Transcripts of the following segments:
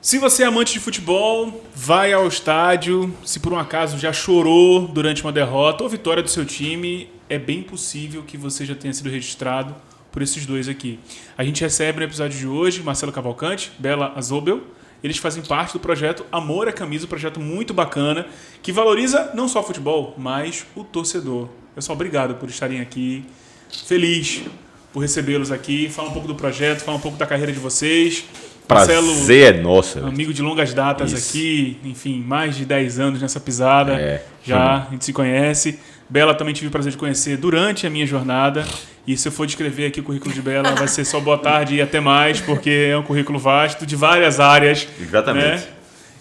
Se você é amante de futebol, vai ao estádio. Se por um acaso já chorou durante uma derrota ou vitória do seu time, é bem possível que você já tenha sido registrado por esses dois aqui. A gente recebe no episódio de hoje Marcelo Cavalcante, Bela Azobel. Eles fazem parte do projeto Amor à Camisa, um projeto muito bacana, que valoriza não só o futebol, mas o torcedor. Pessoal, obrigado por estarem aqui. Feliz por recebê-los aqui. Fala um pouco do projeto, fala um pouco da carreira de vocês. Marcelo, prazer é nosso. Amigo de longas datas aqui, enfim, mais de 10 anos nessa pisada. Já a gente se conhece. Bela também tive o prazer de conhecer durante a minha jornada. E se eu for descrever aqui o currículo de Bela, vai ser só boa tarde e até mais, porque é um currículo vasto de várias áreas. Exatamente. Né?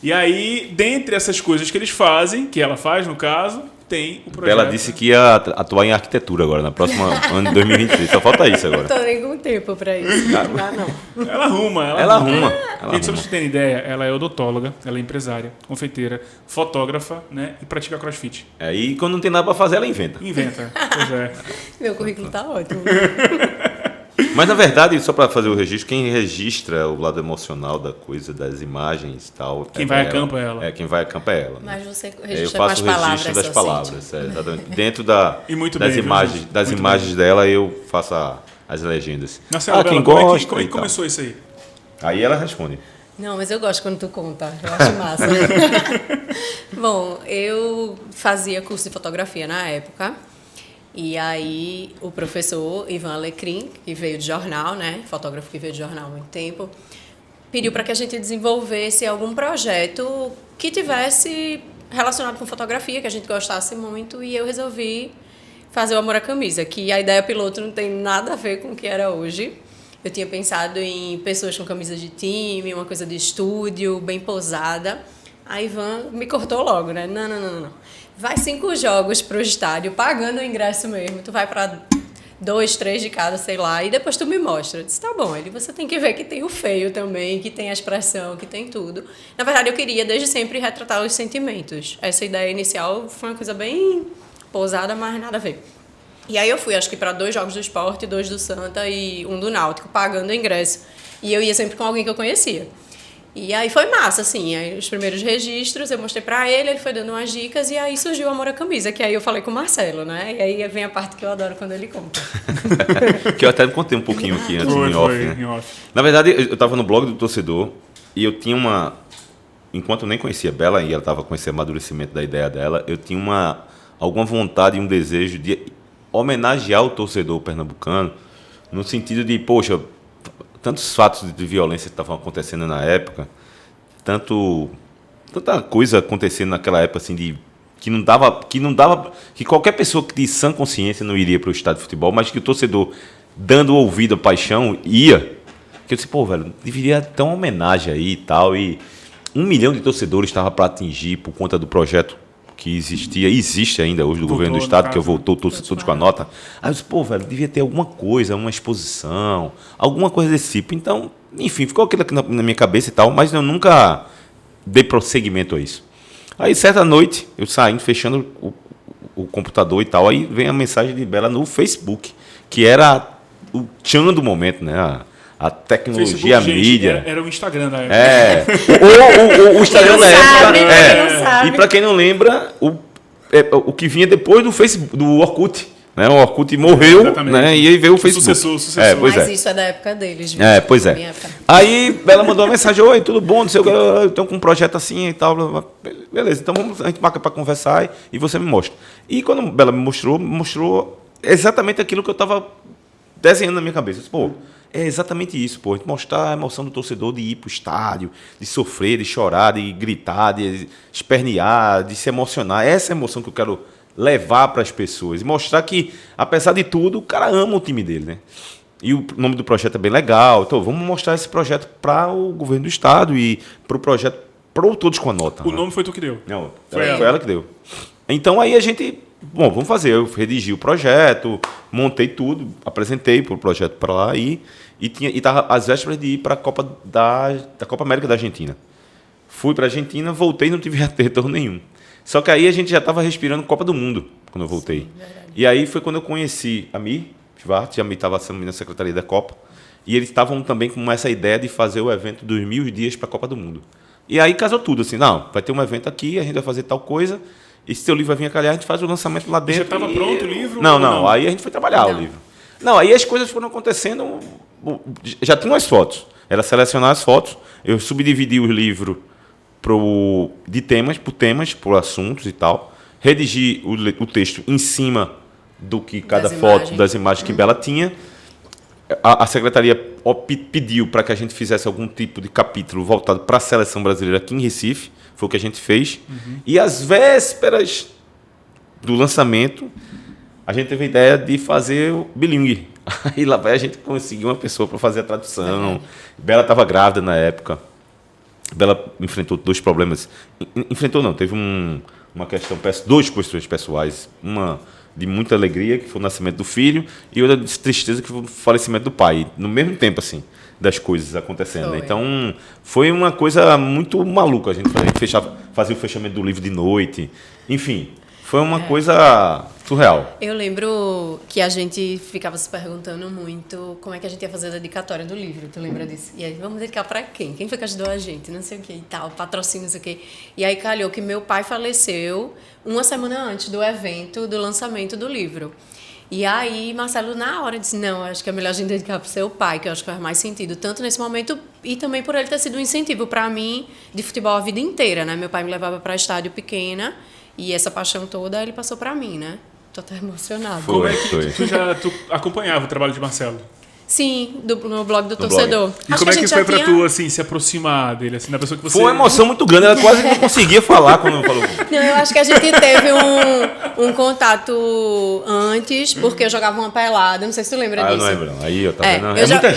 E aí, dentre essas coisas que eles fazem, que ela faz no caso, tem o projeto. Bela disse que ia atuar em arquitetura agora, na próxima ano de 2023. Só falta isso agora. Não tô nem com tempo pra isso. Não. Ela arruma. Gente, só pra vocês terem ideia, ela é odontóloga, ela é empresária, confeiteira, fotógrafa, né? E pratica crossfit. E quando não tem nada pra fazer, ela inventa. Pois é. Meu currículo tá ótimo. Mas, na verdade, só para fazer o registro, quem registra o lado emocional da coisa, das imagens e tal... Quem vai a campo é ela. Quem vai a campo é ela. Mas você Eu registra faço com as o registro palavras. das palavras, exatamente. Dentro das bem, imagens dela, eu faço as legendas. Marcelo, quem Bela, gosta como é que começou isso aí? Aí ela responde. Não, mas eu gosto quando tu conta. Eu acho massa. Bom, eu fazia curso de fotografia na época. E aí o professor Ivan Alecrim, que veio de jornal, né? Fotógrafo que veio de jornal há muito tempo, pediu para que a gente desenvolvesse algum projeto que tivesse relacionado com fotografia, que a gente gostasse muito. E eu resolvi fazer o Amor à Camisa, que a ideia piloto não tem nada a ver com o que era hoje. Eu tinha pensado em pessoas com camisa de time, uma coisa de estúdio, bem posada. A Ivan me cortou logo, né? Não. Vai 5 jogos pro estádio, pagando o ingresso mesmo. Tu vai para 2, 3 de cada, sei lá, e depois tu me mostra. Eu disse, tá bom, você tem que ver que tem o feio também, que tem a expressão, que tem tudo. Na verdade, eu queria desde sempre retratar os sentimentos. Essa ideia inicial foi uma coisa bem pousada, mas nada a ver. E aí eu fui, acho que para 2 jogos do Sport, 2 do Santa e 1 do Náutico, pagando o ingresso. E eu ia sempre com alguém que eu conhecia. E aí foi massa, assim, aí os primeiros registros eu mostrei pra ele foi dando umas dicas e aí surgiu o Amor à Camisa, que aí eu falei com o Marcelo, né? E aí vem a parte que eu adoro quando ele conta. Que eu até contei um pouquinho aqui antes em off, né? Na verdade, eu tava no blog do torcedor e eu tinha enquanto eu nem conhecia a Bela e ela tava com esse amadurecimento da ideia dela, eu tinha alguma vontade e um desejo de homenagear o torcedor pernambucano no sentido de, poxa, tantos fatos de violência que estavam acontecendo na época, tanta coisa acontecendo naquela época assim que qualquer pessoa de sã consciência não iria para o estádio de futebol, mas que o torcedor, dando ouvido à paixão, ia. Que eu disse, velho, deveria ter uma homenagem aí e tal, e 1 milhão de torcedores estava para atingir por conta do projeto que existe ainda hoje do governo do estado, que eu voltou todos com a nota. Aí eu disse, velho, devia ter alguma coisa, uma exposição, alguma coisa desse tipo. Então, enfim, ficou aquilo aqui na minha cabeça e tal, mas eu nunca dei prosseguimento a isso. Aí, certa noite, eu saindo, fechando o computador e tal, aí vem a mensagem de Bela no Facebook, que era o tchan do momento, né? A tecnologia, Facebook, a mídia. Era o Instagram da época. O Instagram da época. E para quem não lembra, o que vinha depois do Facebook, do Orkut. Né? O Orkut morreu, né? E aí veio o Facebook. Sucessor. Mas isso é da época deles. Viu? Pois é. Aí ela mandou uma mensagem, oi, tudo bom? Não sei o que, eu estou com um projeto assim e tal. Beleza, então a gente marca para conversar e você me mostra. E quando ela me mostrou exatamente aquilo que eu estava desenhando na minha cabeça. Eu disse, é exatamente isso, mostrar a emoção do torcedor de ir para o estádio, de sofrer, de chorar, de gritar, de espernear, de se emocionar. Essa é a emoção que eu quero levar para as pessoas. E mostrar que, apesar de tudo, o cara ama o time dele, né? E o nome do projeto é bem legal. Então, vamos mostrar esse projeto para o governo do estado e para o projeto para o Todos com a Nota. O nome foi tu que deu? Não, foi ela que deu. Então, aí a gente... vamos fazer. Eu redigi o projeto, montei tudo, apresentei para o projeto para lá e estava às vésperas de ir para a Copa da Copa América da Argentina. Fui para a Argentina, voltei e não tive retorno nenhum. Só que aí a gente já estava respirando Copa do Mundo quando eu voltei. Sim, e aí foi quando eu conheci a Mi Schwartz, a Mi estava sendo na secretaria da Copa, E eles estavam também com essa ideia de fazer o evento dos 1000 dias para a Copa do Mundo. E aí casou tudo, assim, não, vai ter um evento aqui, a gente vai fazer tal coisa, e se teu livro vai vir a calhar, a gente faz o lançamento lá dentro. Já estava pronto o livro? Não, aí a gente foi trabalhar Não. o livro. Não, aí as coisas foram acontecendo, já tinham as fotos, era selecionar as fotos, eu subdividi o livro de temas, por assuntos e tal, redigi o texto em cima do que cada foto, das imagens que Bela tinha. A secretaria pediu para que a gente fizesse algum tipo de capítulo voltado para a seleção brasileira aqui em Recife, foi o que a gente fez. E às vésperas do lançamento, a gente teve a ideia de fazer o bilingue. Aí lá vai a gente conseguiu uma pessoa para fazer a tradução. Bela estava grávida na época. Bela enfrentou 2 problemas. Enfrentou não, teve uma questão, 2 questões pessoais. Uma de muita alegria, que foi o nascimento do filho, e outra de tristeza, que foi o falecimento do pai. No mesmo tempo, assim, das coisas acontecendo. Né? Então, foi uma coisa muito maluca. A gente fazia o fechamento do livro de noite. Enfim, foi uma coisa surreal. Eu lembro que a gente ficava se perguntando muito como é que a gente ia fazer a dedicatória do livro, tu lembra disso? E aí, vamos dedicar para quem? Quem foi que ajudou a gente? Não sei o que e tal, patrocínio, não sei o que. E aí calhou que meu pai faleceu uma semana antes do evento, do lançamento do livro. E aí, Marcelo, na hora, disse, não, acho que é melhor a gente dedicar para o seu pai, que eu acho que faz mais sentido, tanto nesse momento e também por ele ter sido um incentivo para mim de futebol a vida inteira, né? Meu pai me levava para estádio pequena e essa paixão toda ele passou para mim, né? Tô até emocionada. Como é que tu acompanhava o trabalho de Marcelo? Sim, no blog do torcedor. E como é que foi pra tu, assim, se aproximar dele, assim, da pessoa que você... Foi uma emoção muito grande, ela quase não conseguia falar quando falou. Não, eu acho que a gente teve um contato antes, porque eu jogava uma pelada, não sei se tu lembra disso. Eu não lembro, não. Aí eu tava vendo. eu já- Muita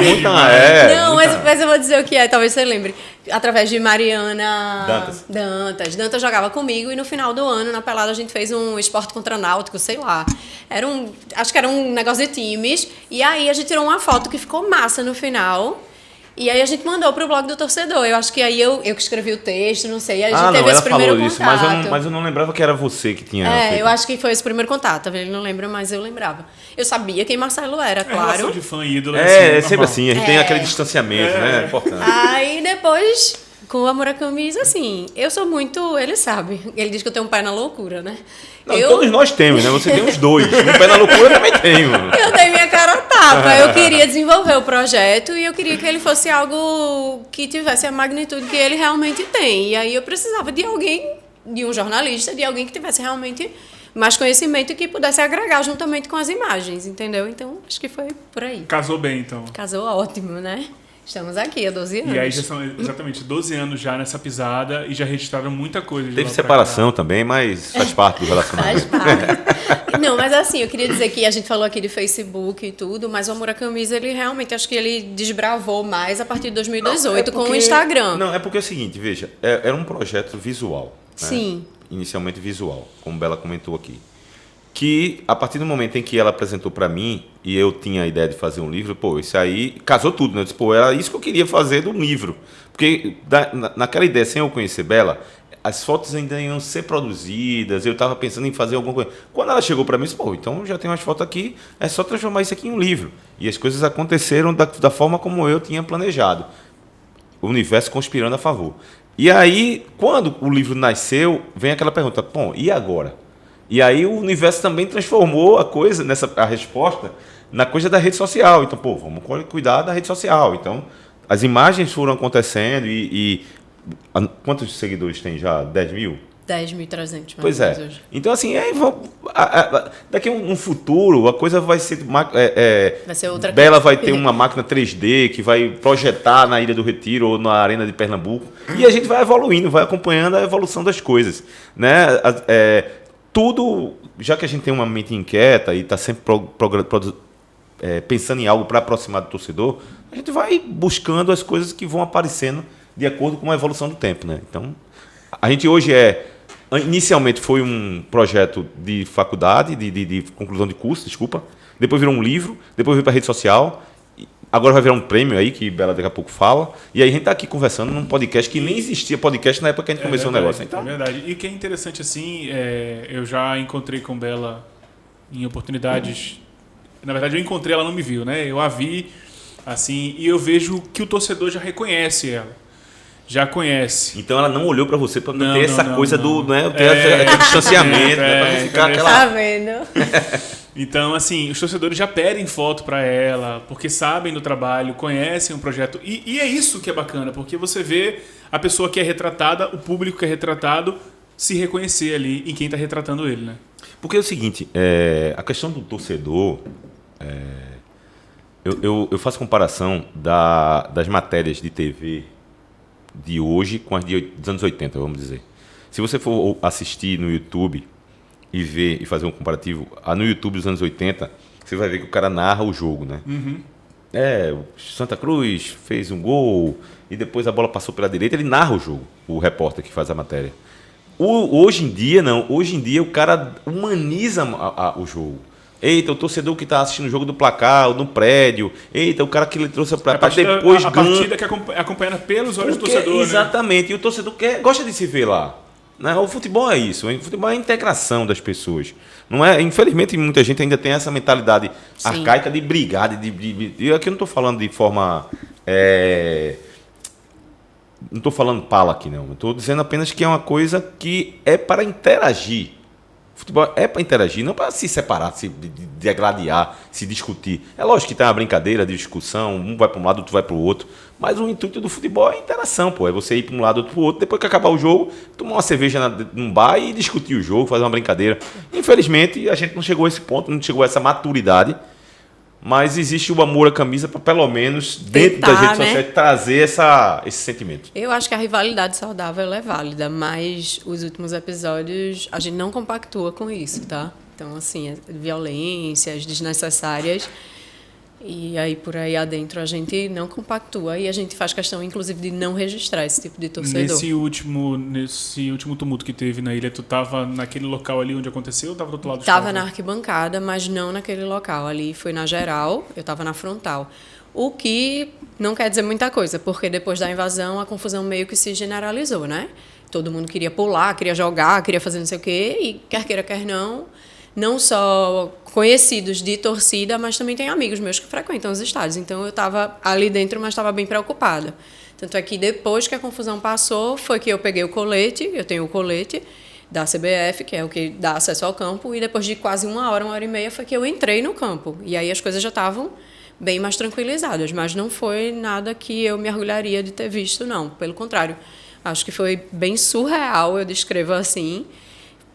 gente, Não, mas eu vou dizer o que é, talvez você lembre. Através de Mariana Dantas jogava comigo e no final do ano, na pelada, a gente fez um esporte contra náutico, sei lá. Acho que era um negócio de times. E aí a gente tirou uma foto que ficou massa no final. E aí a gente mandou pro blog do torcedor. Eu acho que aí eu que escrevi o texto, não sei. E a gente teve esse primeiro contato. Mas eu não lembrava que era você que tinha feito. Eu acho que foi esse primeiro contato. Ele não lembra, mas eu lembrava. Eu sabia quem Marcelo era, claro. Relação de fã e ídolo. É sempre assim. A gente tem aquele distanciamento, né? É importante. Aí depois, com o Amor à Camisa, assim, eu sou muito... Ele sabe. Ele diz que eu tenho um pé na loucura, né? Não, todos nós temos, né? Você tem os 2. Um pé na loucura eu também tenho. Eu dei minha cara a tapa. Eu queria desenvolver o projeto e eu queria que ele fosse algo que tivesse a magnitude que ele realmente tem. E aí eu precisava de alguém, de um jornalista, de alguém que tivesse realmente mais conhecimento e que pudesse agregar juntamente com as imagens, entendeu? Então, acho que foi por aí. Casou bem, então. Casou ótimo, né? Estamos aqui há 12 anos. E aí já são exatamente 12 anos já nessa pisada e já registraram muita coisa. Teve separação também, mas faz parte do relacionamento. Faz parte. Não, mas assim, eu queria dizer que a gente falou aqui de Facebook e tudo, mas o Amor à Camisa, ele realmente, acho que ele desbravou mais a partir de 2018 com o Instagram. Não, é porque é o seguinte, veja, era um projeto visual. Né? Sim. Inicialmente visual, como Bela comentou aqui. Que, a partir do momento em que ela apresentou para mim, e eu tinha a ideia de fazer um livro, isso aí casou tudo, né? Eu disse, era isso que eu queria fazer do livro. Porque naquela ideia, sem eu conhecer Bela, as fotos ainda iam ser produzidas, eu estava pensando em fazer alguma coisa. Quando ela chegou para mim, eu disse, então já tenho umas fotos aqui, é só transformar isso aqui em um livro. E as coisas aconteceram da forma como eu tinha planejado. O universo conspirando a favor. E aí, quando o livro nasceu, vem aquela pergunta, e agora? E aí o universo também transformou a resposta na coisa da rede social. Então, vamos cuidar da rede social. Então, as imagens foram acontecendo quantos seguidores tem já? 10 mil? 10.300. Pois é. Hoje. Então, assim, daqui a um futuro, a coisa vai ser... vai ser outra Bela vai ter uma máquina 3D que vai projetar na Ilha do Retiro ou na Arena de Pernambuco. E a gente vai evoluindo, vai acompanhando a evolução das coisas. Né? Tudo, já que a gente tem uma mente inquieta e está sempre pensando em algo para aproximar do torcedor, a gente vai buscando as coisas que vão aparecendo de acordo com a evolução do tempo. Né? Então, a gente hoje inicialmente foi um projeto de faculdade, de conclusão de curso, depois virou um livro, depois veio para a rede social, agora vai virar um prêmio aí, que Bela daqui a pouco fala, e aí a gente está aqui conversando num podcast que nem existia podcast na época que a gente começou o negócio. Então... É verdade. E o que é interessante, assim, eu já encontrei com Bela em oportunidades... Na verdade, eu encontrei, ela não me viu, né? Eu a vi Assim, e eu vejo que o torcedor já reconhece ela. Já conhece. Então ela não olhou pra você pra Não, ter não, essa não, coisa não. do, né, ter aquele distanciamento, né, pra não ficar aquela... Tá vendo? Então, assim, os torcedores já pedem foto pra ela, porque sabem do trabalho, conhecem o projeto. E é isso que é bacana, porque você vê a pessoa que é retratada, o público que é retratado, se reconhecer ali em quem tá retratando ele, né? Porque é o seguinte, a questão do torcedor, eu faço comparação das matérias de TV de hoje com as dos anos 80, vamos dizer. Se você for assistir no YouTube e ver e fazer um comparativo, no YouTube dos anos 80, você vai ver que o cara narra o jogo, né? O Santa Cruz fez um gol e depois a bola passou pela direita, ele narra o jogo, o repórter que faz a matéria. Hoje em dia, não. Hoje em dia, o cara humaniza o jogo. Eita, o torcedor que está assistindo o jogo do placar, ou no prédio. Eita, o cara que ele trouxe para depois a partida que é acompanhada pelos olhos do torcedor, exatamente. Né? E o torcedor gosta de se ver lá. Né? O futebol é isso. O futebol é a integração das pessoas. Não é? Infelizmente, muita gente ainda tem essa mentalidade arcaica de brigar. Eu aqui não estou falando de forma... Não estou falando pala aqui, não. Estou dizendo apenas que é uma coisa que é para interagir. O futebol é para interagir, não para se separar, se degladiar, se discutir. É lógico que tem uma brincadeira de discussão, um vai para um lado, outro vai para o outro. Mas o intuito do futebol é interação, pô. É você ir para um lado, outro para o outro. Depois que acabar o jogo, tomar uma cerveja num bar e discutir o jogo, fazer uma brincadeira. Infelizmente, a gente não chegou a esse ponto, não chegou a essa maturidade. Mas existe o amor à camisa para, pelo menos, dentro das redes sociais, trazer esse sentimento. Eu acho que a rivalidade saudável é válida, mas os últimos episódios a gente não compactua com isso, tá? Então, assim, violências desnecessárias. E aí, por aí adentro, a gente não compactua e a gente faz questão, inclusive, de não registrar esse tipo de torcedor. Nesse último tumulto que teve na ilha, tu tava naquele local ali onde aconteceu ou tava do outro lado do estádio? Tava na arquibancada, mas não naquele local. Ali foi na geral, eu tava na frontal. O que não quer dizer muita coisa, porque depois da invasão a confusão meio que se generalizou, né? Todo mundo queria pular, queria jogar, queria fazer não sei o quê, e quer queira, quer não só conhecidos de torcida, mas também tem amigos meus que frequentam os estádios. Então eu estava ali dentro, mas estava bem preocupada. Tanto é que depois que a confusão passou, foi que eu peguei o colete, eu tenho o colete da CBF, que é o que dá acesso ao campo, e depois de quase uma hora e meia, foi que eu entrei no campo. E aí as coisas já estavam bem mais tranquilizadas, mas não foi nada que eu me orgulharia de ter visto, não. Pelo contrário, acho que foi bem surreal, eu descrevo assim.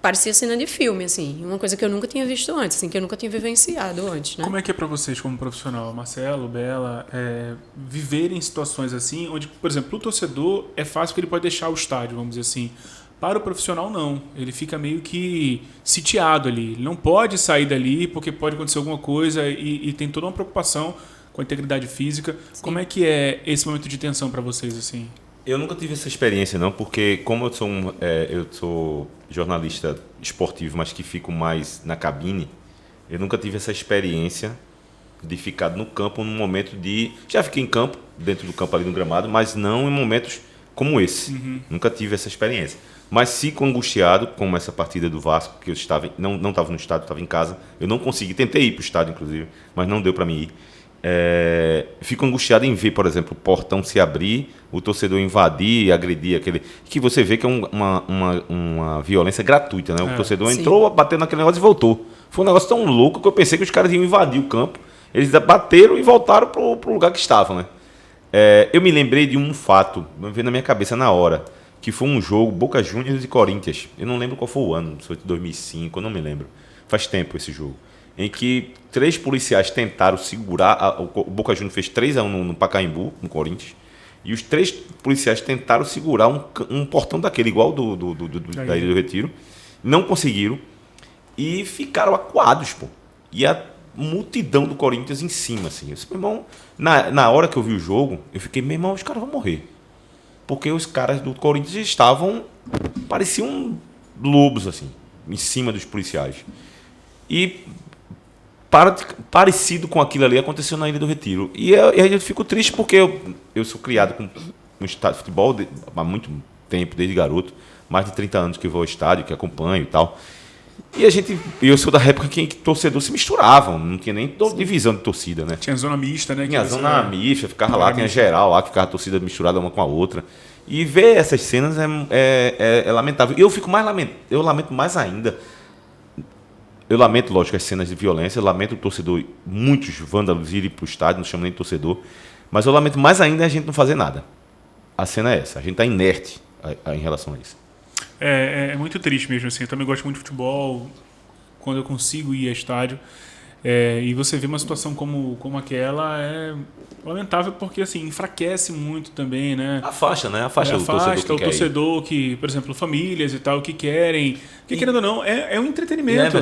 Parecia cena de filme, assim. Uma coisa que eu nunca tinha visto antes, assim, que eu nunca tinha vivenciado antes, né? Como é que é para vocês, como profissional, Marcelo, Bela, viverem situações assim, onde, por exemplo, o torcedor é fácil que ele pode deixar o estádio, vamos dizer assim. Para o profissional, não. Ele fica meio que sitiado ali. Ele não pode sair dali porque pode acontecer alguma coisa e tem toda uma preocupação com a integridade física. Sim. Como é que é esse momento de tensão para vocês, assim? Eu nunca tive essa experiência, não, porque como eu sou jornalista esportivo, mas que fico mais na cabine, eu nunca tive essa experiência de ficar no campo num momento de... Já fiquei em campo, dentro do campo ali no gramado, mas não em momentos como esse. Nunca tive essa experiência. Mas fico angustiado, como essa partida do Vasco, que eu não estava no estádio, estava em casa. Eu não consegui, tentei ir para o estádio, inclusive, mas não deu para mim ir. Fico angustiado em ver, por exemplo, o portão se abrir, o torcedor invadir, agredir aquele... Que você vê que é uma violência gratuita, né? O torcedor entrou, bateu naquele negócio e voltou. Foi um negócio tão louco que eu pensei que os caras iam invadir o campo. Eles bateram e voltaram pro lugar que estavam, né? Eu me lembrei de um fato, veio na minha cabeça na hora, que foi um jogo Boca Juniors e Corinthians. Eu não lembro qual foi o ano, foi de 2005, eu não me lembro. Faz tempo esse jogo. Em que 3 policiais tentaram segurar... O Boca Juniors fez 3-1 no Pacaembu, no Corinthians. E os 3 policiais tentaram segurar um portão daquele, igual da Ilha do Retiro. Não conseguiram. E ficaram acuados, pô. E a multidão do Corinthians em cima, assim. Eu disse, meu irmão, na hora que eu vi o jogo, eu fiquei, meu irmão, os caras vão morrer. Porque os caras do Corinthians estavam... Pareciam lobos, assim, em cima dos policiais. E... parecido com aquilo ali aconteceu na Ilha do Retiro. E eu fico triste porque eu sou criado com um estádio de futebol há muito tempo, desde garoto. Mais de 30 anos que vou ao estádio, que acompanho e tal. E eu sou da época que torcedor se misturavam, não tinha nem divisão de torcida, né? Tinha zona mista, né? Tinha zona mista, ficava lá, tinha geral lá, que ficava a torcida misturada uma com a outra. E ver essas cenas é lamentável. E eu lamento mais ainda. Eu lamento, lógico, as cenas de violência, eu lamento o torcedor, muitos vândalos irem para o estádio, não chamam nem de torcedor, mas eu lamento mais ainda a gente não fazer nada. A cena é essa, a gente está inerte em relação a isso. É muito triste mesmo, assim. Eu também gosto muito de futebol, quando eu consigo ir a estádio. E você vê uma situação como aquela, é lamentável porque, assim, enfraquece muito também, né? Afasta, né? Afasta o torcedor que, por exemplo, famílias e tal, que querem. Porque, querendo ou não, é um entretenimento.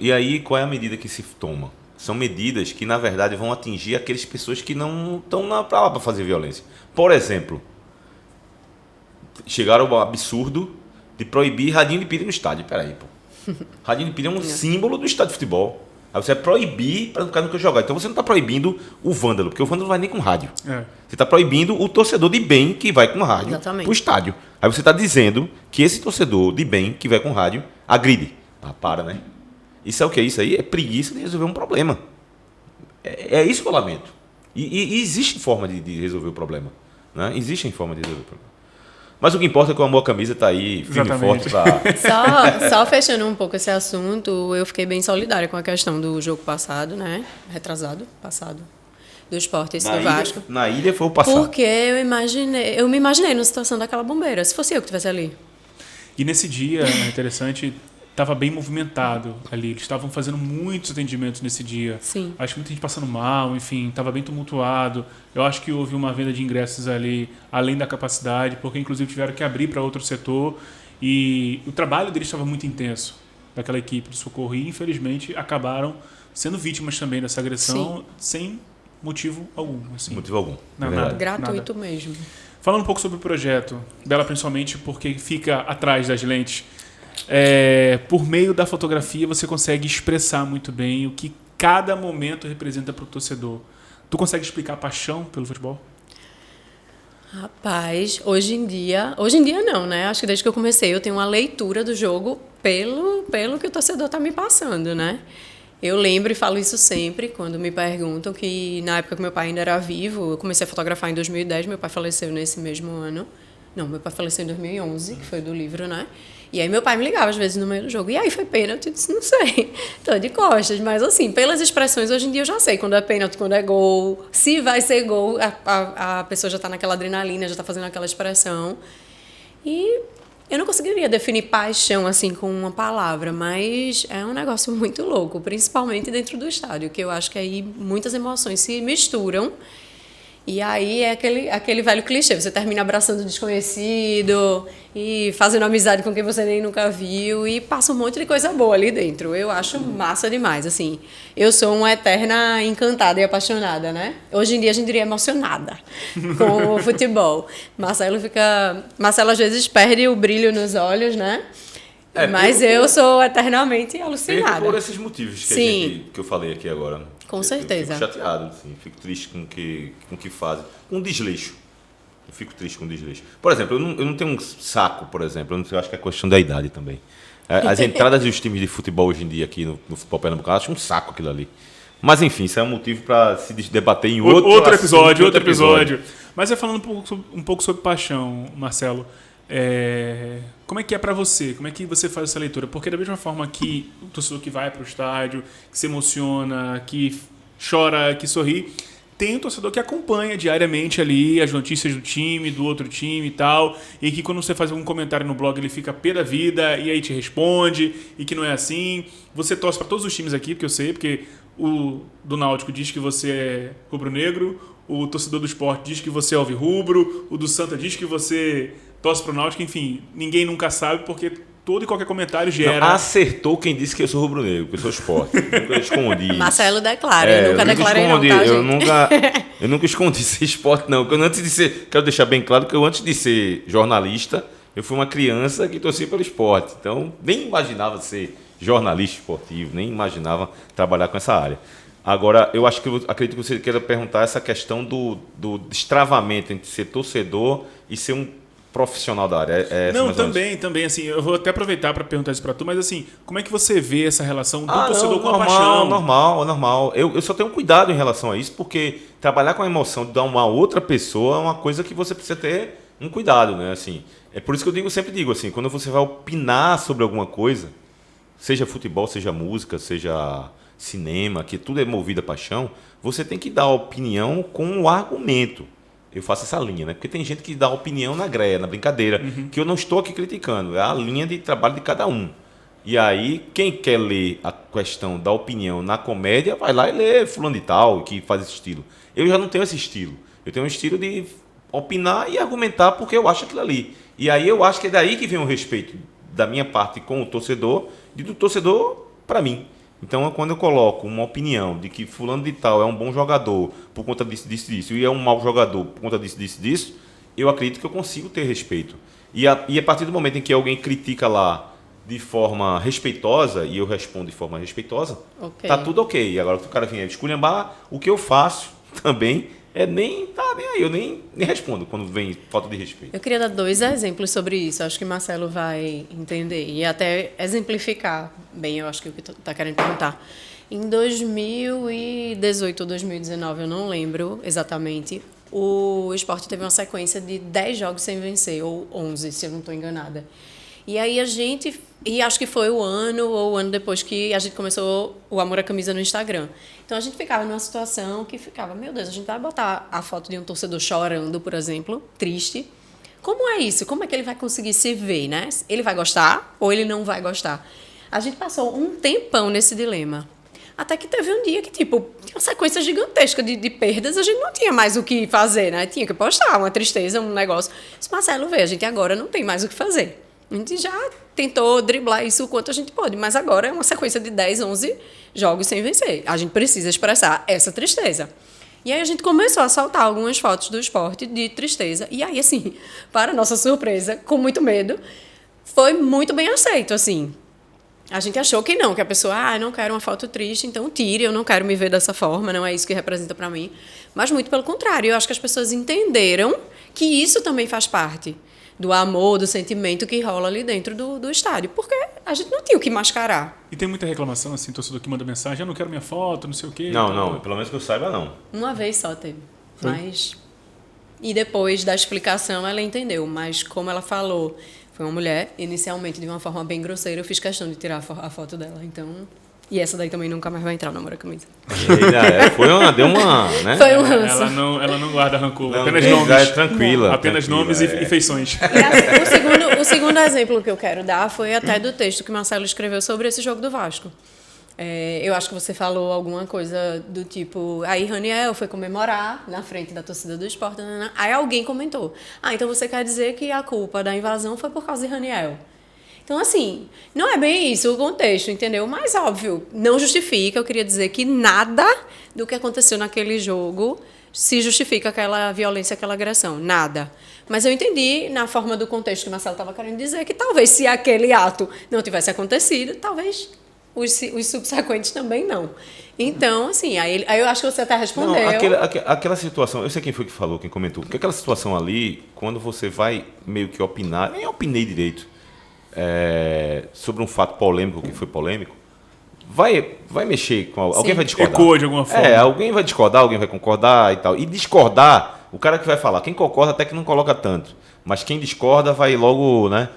E aí, qual é a medida que se toma? São medidas que, na verdade, vão atingir aquelas pessoas que não estão lá para fazer violência. Por exemplo, chegaram ao absurdo de proibir radinho de pilha no estádio. Peraí, pô. Radinho de pilha é um símbolo do estádio de futebol. Aí você vai proibir para o cara nunca jogar. Então você não está proibindo o vândalo, porque o vândalo não vai nem com rádio. Você está proibindo o torcedor de bem que vai com rádio para o estádio. Aí você está dizendo que esse torcedor de bem que vai com rádio agride. Para, né? Isso é o que? Isso aí é preguiça de resolver um problema. É isso que eu lamento. E existe forma de resolver o problema. Né? Existe forma de resolver o problema. Mas o que importa é que o Amor à Camisa está aí firme e forte para... Só fechando um pouco esse assunto, eu fiquei bem solidária com a questão do jogo passado, né? Passado. Do Sport e do Vasco. Na ilha foi o passado. Porque eu me imaginei na situação daquela bombeira, se fosse eu que estivesse ali. E nesse dia, é interessante, estava bem movimentado ali. Eles estavam fazendo muitos atendimentos nesse dia. Sim. Acho que muita gente passando mal, enfim, estava bem tumultuado. Eu acho que houve uma venda de ingressos ali, além da capacidade, porque inclusive tiveram que abrir para outro setor. E o trabalho deles estava muito intenso, daquela equipe de socorro. E, infelizmente, acabaram sendo vítimas também dessa agressão, sem motivo algum. Assim. Motivo algum. Nada. Gratuito mesmo. Falando um pouco sobre o projeto, dela principalmente porque fica atrás das lentes. Por meio da fotografia você consegue expressar muito bem o que cada momento representa para o torcedor. Tu consegue explicar a paixão pelo futebol? Rapaz, hoje em dia não, né? Acho que desde que eu comecei eu tenho uma leitura do jogo pelo que o torcedor está me passando, né? Eu lembro e falo isso sempre quando me perguntam que na época que meu pai ainda era vivo, eu comecei a fotografar em 2010, meu pai faleceu nesse mesmo ano. Não, meu pai faleceu em 2011, que foi do livro, né? E aí meu pai me ligava às vezes no meio do jogo. E aí foi pênalti? Eu disse, não sei. Tô de costas. Mas assim, pelas expressões, hoje em dia eu já sei quando é pênalti, quando é gol. Se vai ser gol, a pessoa já tá naquela adrenalina, já tá fazendo aquela expressão. E eu não conseguiria definir paixão assim com uma palavra, mas é um negócio muito louco, principalmente dentro do estádio, que eu acho que aí muitas emoções se misturam. E aí é aquele velho clichê, você termina abraçando o desconhecido e fazendo amizade com quem você nem nunca viu e passa um monte de coisa boa ali dentro. Eu acho massa demais, assim. Eu sou uma eterna encantada e apaixonada, né? Hoje em dia a gente diria emocionada com o futebol. Marcelo às vezes perde o brilho nos olhos, né? Mas eu sou eternamente alucinada. Por esses motivos que eu falei aqui agora. Com certeza. Eu fico chateado, assim, fico triste com o que fazem. Com desleixo. Eu fico triste com desleixo. Por exemplo, eu não tenho um saco, por exemplo. Eu acho que é questão da idade também. As entradas dos times de futebol hoje em dia aqui no futebol pernambucano, eu acho um saco aquilo ali. Mas enfim, isso é um motivo para se debater em outro episódio. Mas falando um pouco sobre paixão, Marcelo. Como é que é para você? Como é que você faz essa leitura? Porque da mesma forma que o torcedor que vai para o estádio, que se emociona, que chora, que sorri, tem um torcedor que acompanha diariamente ali as notícias do time, do outro time e tal, e que quando você faz algum comentário no blog ele fica pé da vida e aí te responde, e que não é assim. Você torce para todos os times aqui, porque eu sei, porque o do Náutico diz que você é rubro-negro, o torcedor do Sport diz que você é alvirrubro, o do Santa diz que você torce pro Náutico, enfim, ninguém nunca sabe, porque todo e qualquer comentário gera... Não, acertou quem disse que eu sou rubro-negro, que eu sou Sport. Nunca escondi. Marcelo declara, eu nunca declarei escondi, não, tá, gente? Eu nunca escondi ser Sport, não. Quero deixar bem claro que eu, antes de ser jornalista, eu fui uma criança que torcia pelo Sport. Então, nem imaginava ser jornalista esportivo, nem imaginava trabalhar com essa área. Agora, acredito que você queira perguntar essa questão do destravamento entre ser torcedor e ser um profissional da área. Essa Não, mais ou menos. também, assim, eu vou até aproveitar para perguntar isso para tu, mas assim, como é que você vê essa relação do torcedor Não, com a paixão? normal. Eu só tenho cuidado em relação a isso, porque trabalhar com a emoção de dar uma outra pessoa é uma coisa que você precisa ter um cuidado, né? Assim, é por isso que eu sempre digo assim, quando você vai opinar sobre alguma coisa, seja futebol, seja música, seja cinema, que tudo é movido a paixão, você tem que dar opinião com o argumento. Eu faço essa linha, né? Porque tem gente que dá opinião na greia, na brincadeira, que eu não estou aqui criticando, é a linha de trabalho de cada um. E aí, quem quer ler a questão da opinião na comédia, vai lá e lê fulano de tal, que faz esse estilo. Eu já não tenho esse estilo. Eu tenho um estilo de opinar e argumentar porque eu acho aquilo ali. E aí eu acho que é daí que vem o respeito da minha parte com o torcedor e do torcedor para mim. Então, quando eu coloco uma opinião de que fulano de tal é um bom jogador por conta disso, e é um mau jogador por conta disso, eu acredito que eu consigo ter respeito. E a partir do momento em que alguém critica lá de forma respeitosa, e eu respondo de forma respeitosa, tá tudo ok. Agora, se o cara vier esculhambar, o que eu faço também é nem aí, eu nem respondo quando vem falta de respeito. Eu queria dar 2 exemplos sobre isso, acho que Marcelo vai entender e até exemplificar bem, eu acho que o que tu está querendo perguntar. Em 2018 ou 2019, eu não lembro exatamente, o Sport teve uma sequência de 10 jogos sem vencer, ou 11, se eu não estou enganada. E aí e acho que foi o ano ou o ano depois que a gente começou o Amor à Camisa no Instagram. Então a gente ficava numa situação que ficava, meu Deus, a gente vai botar a foto de um torcedor chorando, por exemplo, triste. Como é isso? Como é que ele vai conseguir se ver, né? Ele vai gostar ou ele não vai gostar? A gente passou um tempão nesse dilema. Até que teve um dia que, tipo, tinha uma sequência gigantesca de perdas, a gente não tinha mais o que fazer, né? Tinha que postar uma tristeza, um negócio. Mas, Marcelo, vê, a gente agora não tem mais o que fazer. A gente já tentou driblar isso o quanto a gente pode, mas agora é uma sequência de 10, 11 jogos sem vencer. A gente precisa expressar essa tristeza. E aí a gente começou a soltar algumas fotos do Sport de tristeza. E aí, assim, para nossa surpresa, com muito medo, foi muito bem aceito, assim. A gente achou que não, que a pessoa, eu não quero uma foto triste, então tire, eu não quero me ver dessa forma, não é isso que representa para mim. Mas muito pelo contrário, eu acho que as pessoas entenderam que isso também faz parte do amor, do sentimento que rola ali dentro do estádio. Porque a gente não tinha o que mascarar. E tem muita reclamação, assim, torcedor que manda mensagem, eu não quero minha foto, não sei o quê. Não, pelo menos que eu saiba, não. Uma vez só teve. Foi? Mas... E depois da explicação ela entendeu, mas como ela falou, foi uma mulher, inicialmente de uma forma bem grosseira, eu fiz questão de tirar a foto dela, então... E essa daí também nunca mais vai entrar no Amor à Camisa. Deu uma, né? Foi um ranço. Ela não guarda rancor, Não, apenas é nomes. tranquila. Apenas tranquila, nomes e feições. E o segundo exemplo que eu quero dar foi até do texto que Marcelo escreveu sobre esse jogo do Vasco. Eu acho que você falou alguma coisa do tipo... Aí Raniel foi comemorar na frente da torcida do Sport. Aí alguém comentou. Então você quer dizer que a culpa da invasão foi por causa de Raniel? Então, assim, não é bem isso o contexto, entendeu? Mas, óbvio, não justifica. Eu queria dizer que nada do que aconteceu naquele jogo se justifica aquela violência, aquela agressão. Nada. Mas eu entendi, na forma do contexto que o Marcelo estava querendo dizer, que talvez se aquele ato não tivesse acontecido, talvez os subsequentes também não. Então, assim, aí eu acho que você até respondeu. Não, aquela situação, eu sei quem foi que falou, quem comentou, porque aquela situação ali, quando você vai meio que opinar, nem opinei direito, sobre um fato polêmico, que foi polêmico, vai mexer com alguém. Alguém vai discordar. Ecoa de alguma forma. Alguém vai discordar, alguém vai concordar e tal. E discordar, o cara que vai falar, quem concorda até que não coloca tanto, mas quem discorda vai logo, né?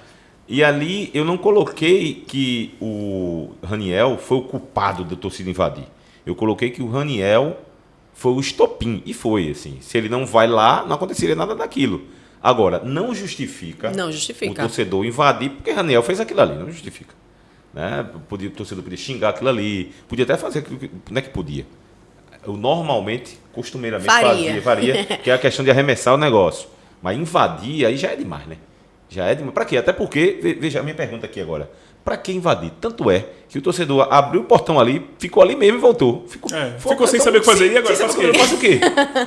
E ali eu não coloquei que o Raniel foi o culpado da torcida invadir. Eu coloquei que o Raniel foi o estopim, e foi, assim. Se ele não vai lá, não aconteceria nada daquilo. Agora, não justifica o torcedor invadir, porque Raniel fez aquilo ali, não justifica. Né? O torcedor podia xingar aquilo ali, podia até fazer aquilo que não é que podia. Eu normalmente, costumeiramente faria, que é a questão de arremessar o negócio. Mas invadir, aí já é demais, né? Já é demais. Para quê? Até porque, veja a minha pergunta aqui agora. Para que invadir? Tanto é que o torcedor abriu o portão ali, ficou ali mesmo e voltou. Ficou sem saber o que fazer. E agora faz o quê?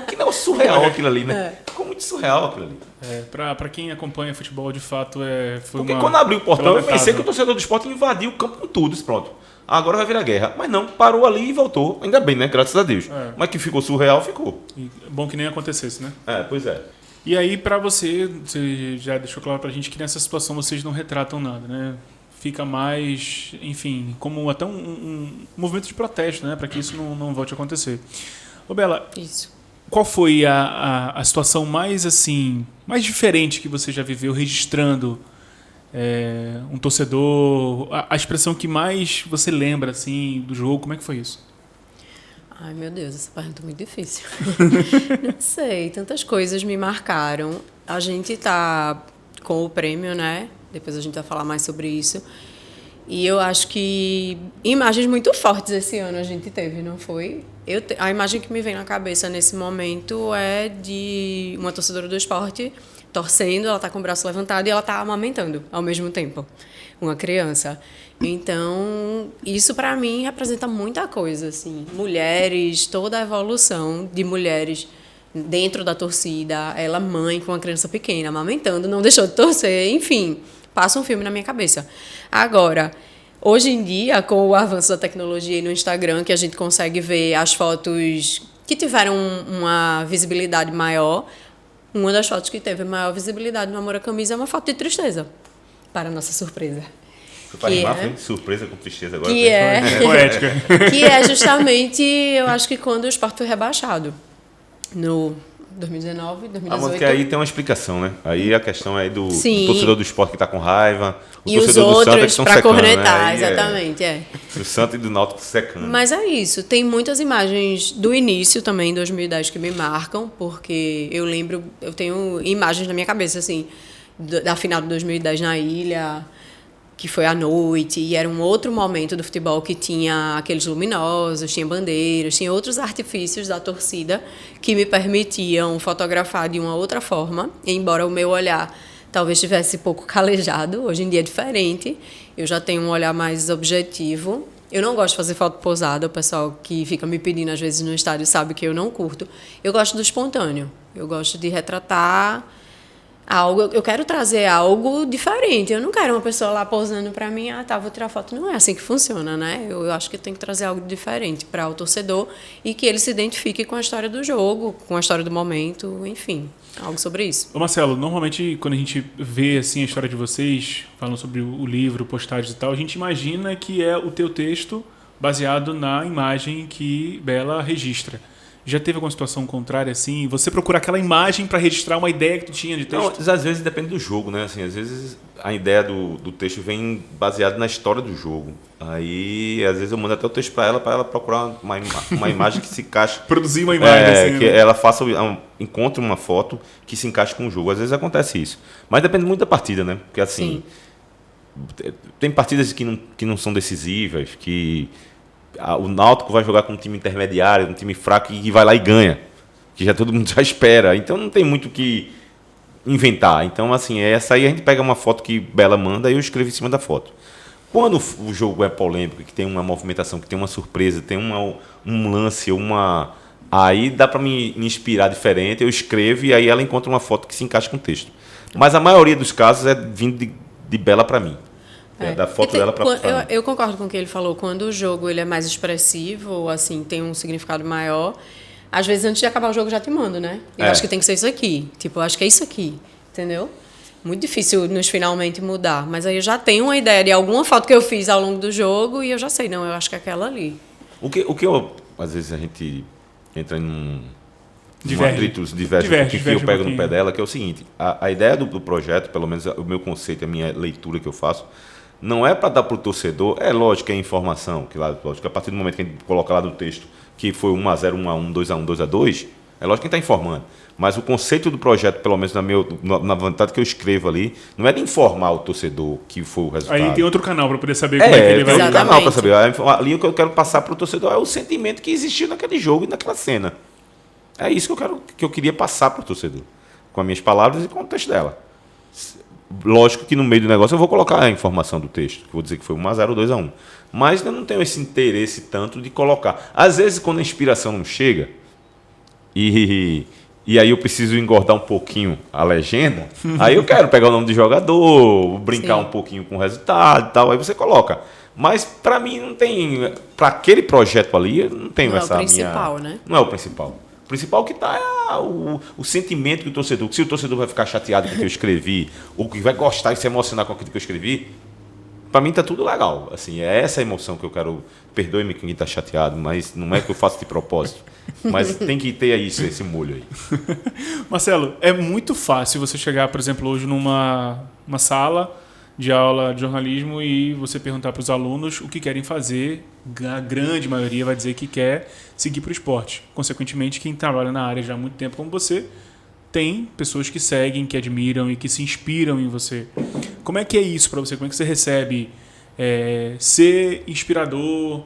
Que não é surreal aquilo ali, né? Ficou muito surreal aquilo ali. Para quem acompanha futebol, de fato, foi porque quando abriu o portão, eu pensei que o torcedor do Sport invadiu o campo com tudo, pronto. Agora vai virar guerra. Mas não, parou ali e voltou. Ainda bem, né? Graças a Deus. Mas que ficou surreal, ficou. Bom que nem acontecesse, né? Pois é. E aí, pra você já deixou claro pra gente que nessa situação vocês não retratam nada, né? Fica mais, enfim, como até um movimento de protesto, né? Para que isso não volte a acontecer. Ô Bela, Isso. qual foi a situação mais, assim, mais diferente que você já viveu registrando um torcedor? A expressão que mais você lembra, assim, do jogo, como é que foi isso? Ai, meu Deus, essa pergunta é muito difícil. Não sei, tantas coisas me marcaram. A gente tá com o prêmio, né? Depois a gente vai falar mais sobre isso. E eu acho que imagens muito fortes esse ano a gente teve, não foi? A imagem que me vem na cabeça nesse momento é de uma torcedora do esporte torcendo, ela está com o braço levantado e ela está amamentando ao mesmo tempo, uma criança. Então, isso para mim representa muita coisa, assim. Mulheres, toda a evolução de mulheres dentro da torcida, ela mãe com uma criança pequena, amamentando, não deixou de torcer, enfim, passa um filme na minha cabeça. Agora, hoje em dia, com o avanço da tecnologia e no Instagram, que a gente consegue ver as fotos que tiveram uma visibilidade maior, uma das fotos que teve maior visibilidade no Amor à Camisa é uma foto de tristeza, para a nossa surpresa. Você faz rimar, foi surpresa com tristeza agora. Que é poética. Que é justamente, eu acho que quando o Sport foi rebaixado, no 2019, 2018. Porque aí tem uma explicação, né? Aí a questão é do Sim. torcedor do Sport que está com raiva, o E os torcedor do Santa que outros estão para secando, cornetar, né? Aí exatamente, o Santa e do Náutico secando. Mas é isso, tem muitas imagens do início também, 2010, que me marcam, porque eu tenho imagens na minha cabeça, assim, da final de 2010 na Ilha, que foi à noite, e era um outro momento do futebol que tinha aqueles luminosos, tinha bandeiras, tinha outros artifícios da torcida que me permitiam fotografar de uma outra forma, embora o meu olhar talvez estivesse pouco calejado, hoje em dia é diferente, eu já tenho um olhar mais objetivo. Eu não gosto de fazer foto posada, o pessoal que fica me pedindo às vezes no estádio sabe que eu não curto. Eu gosto do espontâneo, eu gosto de retratar algo, eu quero trazer algo diferente. Eu não quero uma pessoa lá posando para mim, vou tirar foto. Não é assim que funciona, né? Eu acho que tem que trazer algo diferente para o torcedor e que ele se identifique com a história do jogo, com a história do momento, enfim, algo sobre isso. Ô Marcelo, normalmente quando a gente vê assim a história de vocês, falando sobre o livro, postagens e tal, a gente imagina que é o teu texto baseado na imagem que Bela registra. Já teve alguma situação contrária assim? Você procura aquela imagem para registrar uma ideia que tu tinha de texto? Não, às vezes depende do jogo, né? Assim, às vezes a ideia do texto vem baseada na história do jogo. Aí, às vezes eu mando até o texto para ela procurar uma imagem que se encaixe. Produzir uma imagem assim, que né? ela encontre uma foto que se encaixe com o jogo. Às vezes acontece isso. Mas depende muito da partida, né? Porque assim, tem partidas que não são decisivas, que o Náutico vai jogar com um time intermediário, um time fraco e vai lá e ganha, que já todo mundo já espera, então não tem muito o que inventar. Então assim, essa aí a gente pega uma foto que Bela manda e eu escrevo em cima da foto. Quando o jogo é polêmico, que tem uma movimentação, que tem uma surpresa, tem um lance, aí dá para me inspirar diferente, eu escrevo e aí ela encontra uma foto que se encaixa com o texto. Mas a maioria dos casos é vindo de Bela para mim. Da foto dela para eu concordo com o que ele falou. Quando o jogo ele é mais expressivo, assim, tem um significado maior, às vezes antes de acabar o jogo já te mando, né? Eu acho que tem que ser isso aqui. Tipo, eu acho que é isso aqui, entendeu? Muito difícil nos finalmente mudar. Mas aí eu já tenho uma ideia de alguma foto que eu fiz ao longo do jogo e eu já sei, não, eu acho que é aquela ali. O que eu, às vezes a gente entra em Diverge que eu pego um no pé dela, que é o seguinte, a ideia do projeto, pelo menos o meu conceito, a minha leitura que eu faço, não é para dar para o torcedor, é lógico que é informação, que lá, lógico, a partir do momento que a gente coloca lá no texto que foi 1-0, 1-1, 2-1, 2-2, é lógico que está informando. Mas o conceito do projeto, pelo menos na vontade que eu escrevo ali, não é de informar o torcedor que foi o resultado. Aí tem outro canal para poder saber como é que ele vai... Tem outro canal para saber. Ali o que eu quero passar para o torcedor é o sentimento que existiu naquele jogo e naquela cena. É isso que eu queria passar para o torcedor, com as minhas palavras e com o texto dela. Lógico que no meio do negócio eu vou colocar a informação do texto, que vou dizer que foi 1-0 ou 2-1. Mas eu não tenho esse interesse tanto de colocar. Às vezes, quando a inspiração não chega, e aí eu preciso engordar um pouquinho a legenda, aí eu quero pegar o nome do jogador, brincar um pouquinho com o resultado e tal, aí você coloca. Mas para mim não tem... Para aquele projeto ali, eu não tenho essa minha... Não é o principal, né? Não é o principal. principal que está é o sentimento do torcedor. Se o torcedor vai ficar chateado com o que eu escrevi, ou que vai gostar e se emocionar com aquilo que eu escrevi, para mim tá tudo legal. Assim, é essa emoção que eu quero. Perdoe-me quem está chateado, mas não é que eu faço de propósito. Mas tem que ter isso, esse molho aí. Marcelo, é muito fácil você chegar, por exemplo, hoje numa sala de aula de jornalismo e você perguntar para os alunos o que querem fazer. A grande maioria vai dizer que quer seguir para o esporte. Consequentemente, quem trabalha na área já há muito tempo como você, tem pessoas que seguem, que admiram e que se inspiram em você. Como é que é isso para você? Como é que você recebe ser inspirador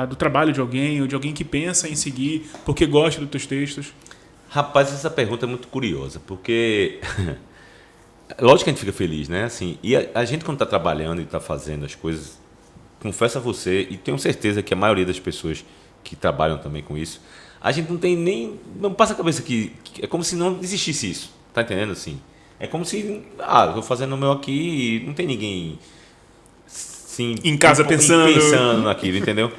do trabalho de alguém ou de alguém que pensa em seguir porque gosta dos teus textos? Rapaz, essa pergunta é muito curiosa, porque lógico que a gente fica feliz, né? Assim, e a gente quando está trabalhando e está fazendo as coisas, confesso a você, e tenho certeza que a maioria das pessoas que trabalham também com isso, a gente não tem nem... Não passa a cabeça que é como se não existisse isso. Tá entendendo? Assim, é como se... eu tô fazendo o meu aqui e não tem ninguém... Assim, em casa pensando naquilo, entendeu?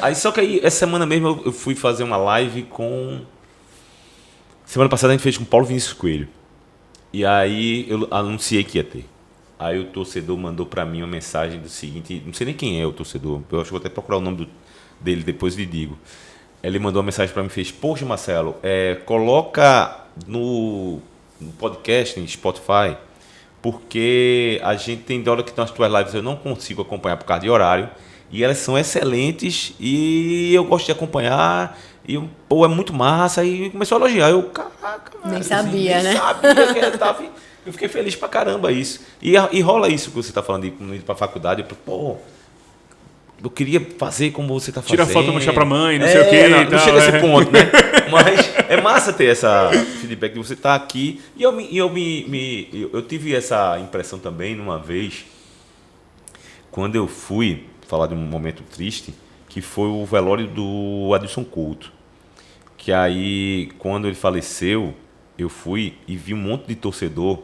Aí só que aí, essa semana mesmo eu fui fazer uma live com... Semana passada a gente fez com Paulo Vinícius Coelho. E aí eu anunciei que ia ter. Aí o torcedor mandou pra mim uma mensagem do seguinte... Não sei nem quem é o torcedor. Eu acho que vou até procurar o nome dele, depois lhe digo. Ele mandou uma mensagem para mim e fez: poxa, Marcelo, coloca no podcast, em Spotify, porque a gente tem hora que nas tuas lives eu não consigo acompanhar por causa de horário, e elas são excelentes, e eu gosto de acompanhar, e é muito massa, e começou a elogiar. Eu, caraca, mano, nem sabia, assim, né? Nem sabia que ele tava... Eu fiquei feliz pra caramba isso. E rola isso que você tá falando de ir pra faculdade, eu queria fazer como você está fazendo. Tira foto e mostrar pra mãe, não sei o quê. Não chega a esse ponto, né? Mas é massa ter essa feedback de você estar aqui. E eu tive essa impressão também numa vez, quando eu fui falar de um momento triste, que foi o velório do Adilson Couto. Que aí, quando ele faleceu, eu fui e vi um monte de torcedor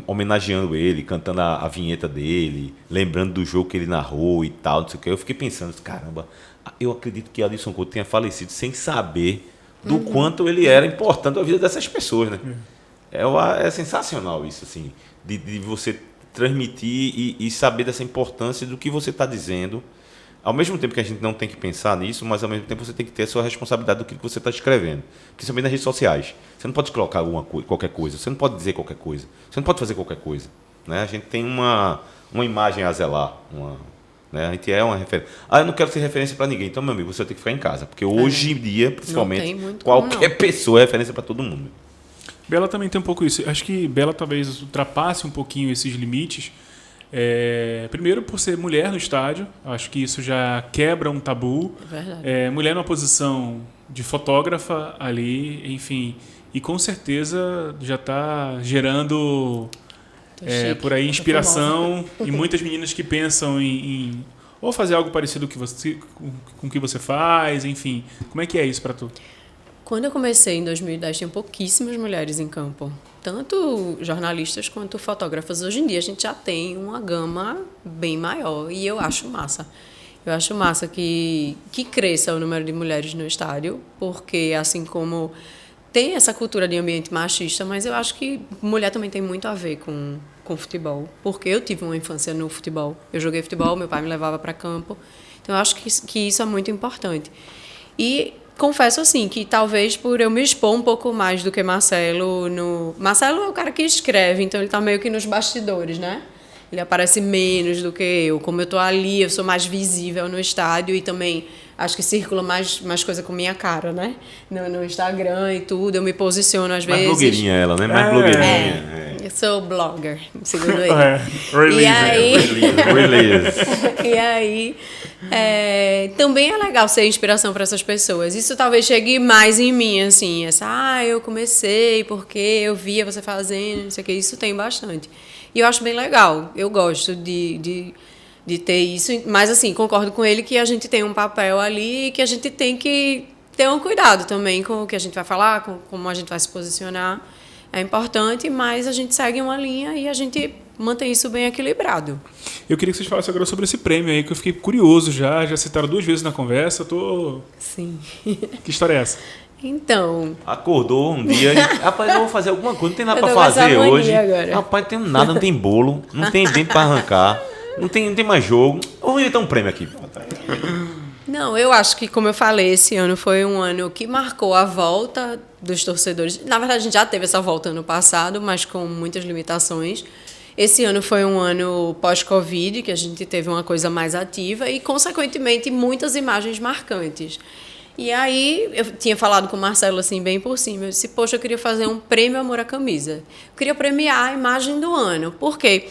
homenageando ele, cantando a vinheta dele, lembrando do jogo que ele narrou e tal, não sei o que. Eu fiquei pensando, caramba, eu acredito que Adilson Couto tenha falecido sem saber do quanto ele era importante na vida dessas pessoas, né? É sensacional isso, assim, de você transmitir e saber dessa importância do que você está dizendo. Ao mesmo tempo que a gente não tem que pensar nisso, mas ao mesmo tempo você tem que ter a sua responsabilidade do que você está escrevendo. Principalmente nas redes sociais. Você não pode colocar qualquer coisa, você não pode dizer qualquer coisa, você não pode fazer qualquer coisa. Né? A gente tem uma imagem a zelar. Né? A gente é uma referência. Eu não quero ser referência para ninguém, então, meu amigo, você tem que ficar em casa. Porque hoje em dia, principalmente, qualquer pessoa é referência para todo mundo. Bela também tem um pouco isso. Acho que Bela talvez ultrapasse um pouquinho esses limites. Primeiro por ser mulher no estádio, acho que isso já quebra um tabu. Mulher numa posição de fotógrafa ali, enfim, e com certeza já está gerando por aí inspiração e muitas meninas que pensam em ou fazer algo parecido com o que você faz, enfim. Como é que é isso para tu? Quando eu comecei em 2010, tinha pouquíssimas mulheres em campo. Tanto jornalistas quanto fotógrafas. Hoje em dia a gente já tem uma gama bem maior e eu acho massa. Eu acho massa que cresça o número de mulheres no estádio, porque assim como tem essa cultura de ambiente machista, mas eu acho que mulher também tem muito a ver com futebol, porque eu tive uma infância no futebol. Eu joguei futebol, meu pai me levava para campo, então eu acho que isso é muito importante. E confesso assim que talvez por eu me expor um pouco mais do que Marcelo Marcelo é o cara que escreve, então ele tá meio que nos bastidores, né? Ele aparece menos do que eu. Como eu tô ali, eu sou mais visível no estádio e também acho que circula mais coisa com minha cara, né? No Instagram e tudo, eu me posiciono às vezes. Mais blogueirinha ela, né? Mais blogueirinha. Eu sou blogger, segundo ele. Release. E aí... Release. E aí... também é legal ser inspiração para essas pessoas. Isso talvez chegue mais em mim, assim, eu comecei porque eu via você fazendo, não sei o que, isso tem bastante. E eu acho bem legal, eu gosto de ter isso, mas assim, concordo com ele que a gente tem um papel ali e que a gente tem que ter um cuidado também com o que a gente vai falar, com como a gente vai se posicionar, é importante, mas a gente segue uma linha e a gente mantém isso bem equilibrado. Eu queria que vocês falassem agora sobre esse prêmio aí, que eu fiquei curioso já citaram 2 vezes na conversa, Sim. Que história é essa? Então, Acordou um dia e, rapaz, eu vou fazer alguma coisa, não tem nada Eu pra tô com essa fazer mania hoje. agora. Rapaz, não tem nada, não tem bolo, não tem dente pra arrancar, não tem mais jogo. Vou inventar um prêmio aqui. não, eu acho que, como eu falei, esse ano foi um ano que marcou a volta dos torcedores. Na verdade, a gente já teve essa volta ano passado, mas com muitas limitações. Esse ano foi um ano pós-Covid, que a gente teve uma coisa mais ativa e, consequentemente, muitas imagens marcantes. E aí, eu tinha falado com o Marcelo, assim, bem por cima. Eu disse, poxa, eu queria fazer um prêmio Amor à Camisa. Eu queria premiar a imagem do ano. Por quê?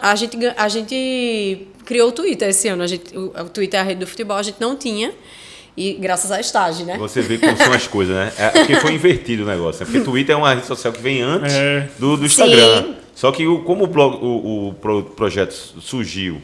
A gente criou o Twitter esse ano. O Twitter é a rede do futebol, a gente não tinha. E graças à estágio, né? Você vê como são as coisas, né? É porque foi invertido o negócio. Né? Porque Twitter é uma rede social que vem antes do Instagram. Sim. Só que como o projeto surgiu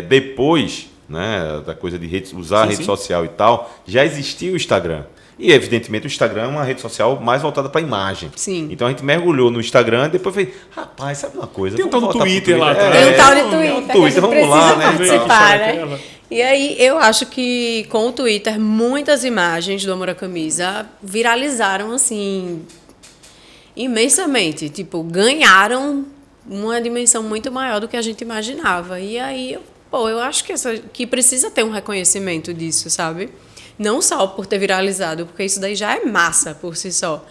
depois, né, da coisa de usar a rede social e tal, já existia o Instagram. E, evidentemente, o Instagram é uma rede social mais voltada para imagem. Sim. Então, a gente mergulhou no Instagram e depois fez, rapaz, sabe uma coisa? Tem um tal do Vamos voltar pro Twitter lá atrás. Tem um tal de Tem um Twitter, que a Twitter, gente vamos lá, precisa né? participar, Ver que né? história E aí, eu acho que com o Twitter, muitas imagens do Amor à Camisa viralizaram, assim, imensamente. Tipo, ganharam uma dimensão muito maior do que a gente imaginava. E aí, eu acho que precisa ter um reconhecimento disso, sabe? Não só por ter viralizado, porque isso daí já é massa por si só.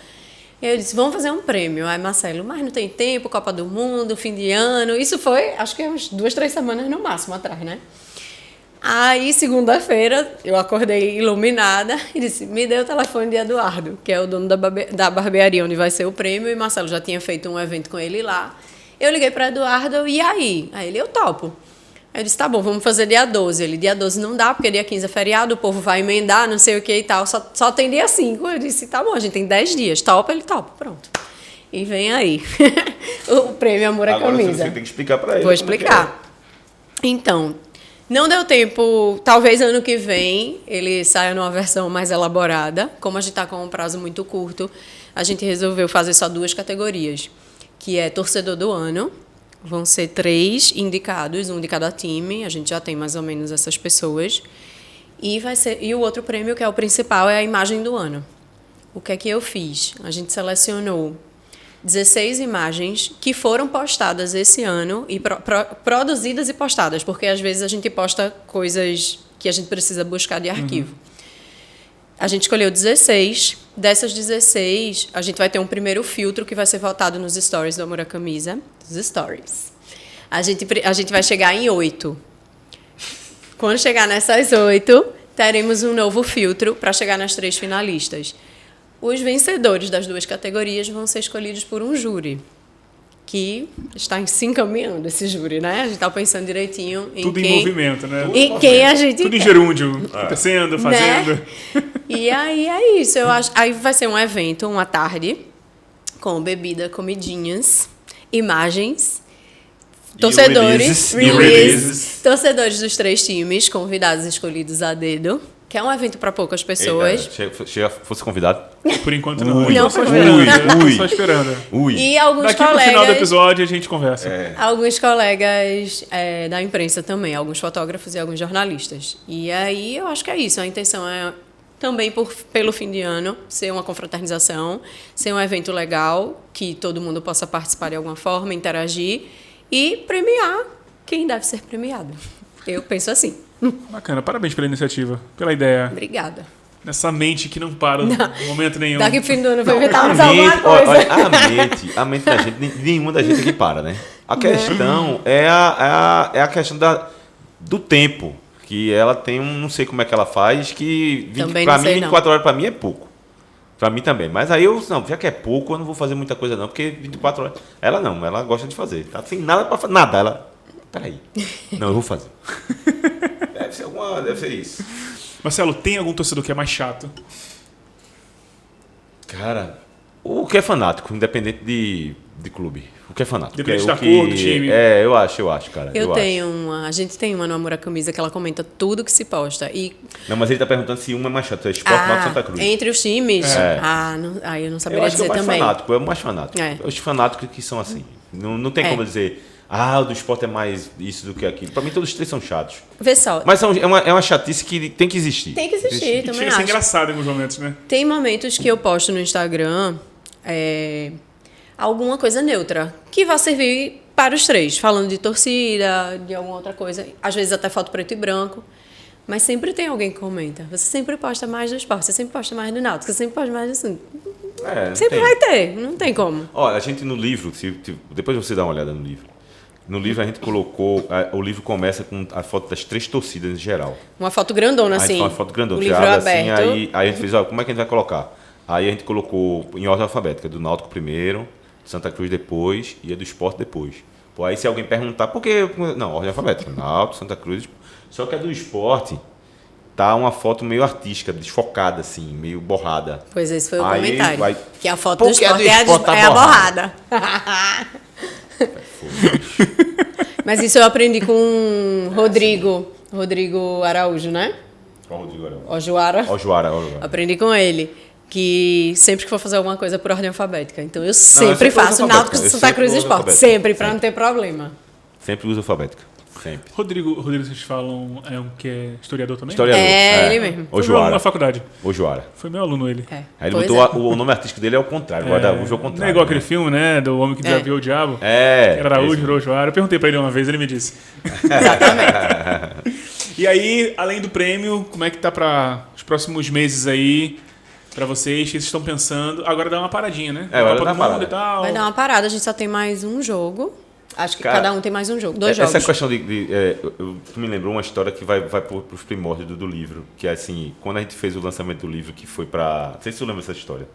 Eu disse, vamos fazer um prêmio. Aí, Marcelo, mas não tem tempo, Copa do Mundo, fim de ano. Isso foi, acho que uns 2, 3 semanas no máximo atrás, né? Aí, segunda-feira, eu acordei iluminada e disse, me dê o telefone de Eduardo, que é o dono da barbearia onde vai ser o prêmio, e Marcelo já tinha feito um evento com ele lá. Eu liguei para Eduardo, e aí? Aí ele, eu topo. Aí eu disse, tá bom, vamos fazer dia 12. Ele, dia 12 não dá, porque dia 15 é feriado, o povo vai emendar, não sei o que e tal, só tem dia 5. Eu disse, tá bom, a gente tem 10 dias, topa, ele topa, pronto. E vem aí, o prêmio Amor à Camisa. Agora você tem que explicar para ele. Vou explicar. Então, não deu tempo, talvez ano que vem ele saia numa versão mais elaborada. Como a gente está com um prazo muito curto, a gente resolveu fazer só 2 categorias, que é torcedor do ano. Vão ser 3 indicados, um de cada time. A gente já tem mais ou menos essas pessoas. E o outro prêmio, que é o principal, é a imagem do ano. O que é que eu fiz? A gente selecionou 16 imagens que foram postadas esse ano e produzidas e postadas, porque às vezes a gente posta coisas que a gente precisa buscar de arquivo. A gente escolheu 16. Dessas 16, a gente vai ter um primeiro filtro que vai ser votado nos stories do Amor à Camisa. Os stories. A gente vai chegar em 8. Quando chegar nessas 8, teremos um novo filtro para chegar nas 3 finalistas. Os vencedores das 2 categorias vão ser escolhidos por um júri, que está se encaminhando, esse júri, né? A gente está pensando direitinho em Tudo quem... em movimento, né? Em quem a gente... Tudo em gerúndio, acontecendo, fazendo. Né? E aí é isso, eu acho. Aí vai ser um evento, uma tarde, com bebida, comidinhas, imagens, torcedores, releases. torcedores dos 3 times, convidados escolhidos a dedo, que é um evento para poucas pessoas. Fosse convidado. Por enquanto não. Não, Só por esperando. ui. Só esperando. Ui. E alguns Daqui pro colegas, final do episódio a gente conversa. alguns colegas da imprensa também, alguns fotógrafos e alguns jornalistas. E aí eu acho que é isso. A intenção é também pelo fim de ano ser uma confraternização, ser um evento legal, que todo mundo possa participar de alguma forma, interagir e premiar quem deve ser premiado. Eu penso assim. Bacana, parabéns pela iniciativa, pela ideia. Obrigada. Nessa mente que não para em momento nenhum. Daqui pro fim do ano vai inventarmos alguma coisa. Olha, a mente da gente, nenhuma da gente aqui para, né? A questão é a questão do tempo, que ela tem não sei como é que ela faz, que para mim 24 horas para mim é pouco. Para mim também. Mas aí já que é pouco, eu não vou fazer muita coisa não, porque 24 horas... Ela gosta de fazer. Tá sem nada para fazer. Nada, peraí. Não, eu vou fazer. Deve ser isso. Marcelo, tem algum torcedor que é mais chato? Cara, o que é fanático, independente de clube. O que é fanático. Depende é da o que... cor do time. Eu acho, cara. A gente tem uma no Amor à Camisa que ela comenta tudo que se posta. E, Não, mas ele tá perguntando se uma é mais chato. É Sport Náutico Santa Cruz. entre os times? É. Eu não Eu saberia acho que é dizer o mais também. fanático. É o mais fanático. É. Os fanáticos que são assim. Não tem como dizer, o do Sport é mais isso do que aquilo. Pra mim, todos os três são chatos. Vê só, Mas é uma chatice que tem que existir. tem que existir, E também chega a ser acho. engraçado em alguns momentos, né? Tem momentos que eu posto no Instagram alguma coisa neutra, que vai servir para os três, falando de torcida, de alguma outra coisa, às vezes até foto preto e branco, mas sempre tem alguém que comenta. Você sempre posta mais do esporte, você sempre posta mais do náutico, você sempre posta mais do assunto. Sempre vai ter, não tem como. Olha, a gente no livro, depois você dá uma olhada no livro. No livro a gente colocou, o livro começa com a foto das três torcidas em geral. Uma foto grandona, A gente assim. faz uma foto grandona, O você livro abre aberto. assim, aí a gente fez, como é que a gente vai colocar? Aí a gente colocou em ordem alfabética, do Náutico primeiro, Santa Cruz depois e a do Sport depois. Pô, aí se alguém perguntar, por que? Não, ordem alfabética, Náutico, Santa Cruz. Só que a do Sport tá uma foto meio artística, desfocada assim, meio borrada. Pois esse foi o Aí comentário. vai- Que a foto Por do que a do esporte esporte tá é a borrada? borrada. Mas isso eu aprendi com Rodrigo Araújo, né? Qual o Rodrigo Araújo? Ojuara. Ojuara. Aprendi com ele que sempre que for fazer alguma coisa por ordem alfabética. Então eu sempre sempre faço uso Náutico, alfabética. Eu Santa sempre Cruz e uso Esporte. alfabética. Sempre, para não ter problema. Sempre uso alfabética. Sempre. Rodrigo, vocês falam que é historiador também? Historiador. Ele mesmo. Foi meu aluno na Ojuara. faculdade. Ojuara. Foi meu aluno ele. Aí ele Pois botou o nome artístico dele é o contrário, guarda-uso é o Não contrário. é igual né? aquele filme, né? Do Homem que Desafiou o Diabo. Era Araújo, virou Joara. Eu perguntei pra ele uma vez, ele me disse. E aí, além do prêmio, como é que tá para os próximos meses aí? Pra vocês, o que vocês estão pensando? Agora dá uma paradinha, né? Agora Copa dá do uma Mundo e parada. tal. Vai dar uma parada, a gente só tem mais um jogo. Acho que Cara, cada um tem mais um jogo. Dois Essa jogos. questão tu me lembrou uma história que vai para os primórdios do livro, que é assim, quando a gente fez o lançamento do livro, que foi para, não sei se tu lembra dessa história,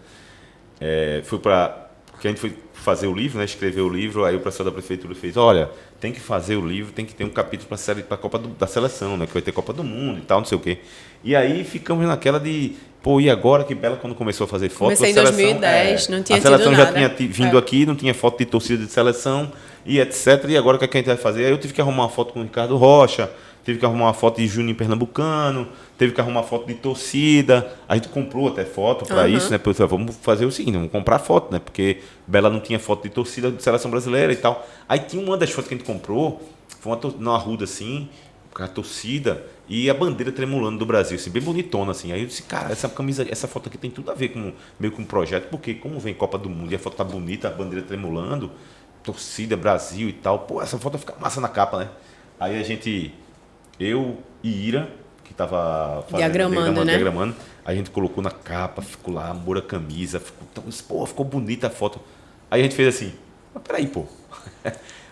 foi para que a gente foi fazer o livro, né, escrever o livro, aí o pessoal da prefeitura fez, olha, tem que fazer o livro, tem que ter um capítulo para a Copa da Seleção, né, que vai ter Copa do Mundo e tal, não sei o quê. E aí ficamos naquela de, e agora que Bela quando começou a fazer foto Comecei em da seleção, 2010, não tinha a seleção tido já nada. tinha vindo aqui, não tinha foto de torcida de seleção e etc. E agora o que é que a gente vai fazer? Aí eu tive que arrumar uma foto com o Ricardo Rocha, tive que arrumar uma foto de Juninho Pernambucano, teve que arrumar uma foto de torcida. A gente comprou até foto para isso, né? Porque vamos fazer o seguinte, vamos comprar foto, né? Porque Bela não tinha foto de torcida de seleção brasileira e tal. Aí tinha uma das fotos que a gente comprou, foi numa arruda assim, com a torcida e a bandeira tremulando do Brasil, assim, bem bonitona, assim. Aí eu disse, cara, essa camisa, essa foto aqui tem tudo a ver com meio com um projeto, porque como vem Copa do Mundo e a foto tá bonita, a bandeira tremulando, torcida, Brasil e tal, essa foto fica massa na capa, né? Aí a gente, eu e Ira, que tava diagramando, a gente colocou na capa, ficou lá, amor à camisa, ficou bonita a foto. Aí a gente fez assim, mas peraí,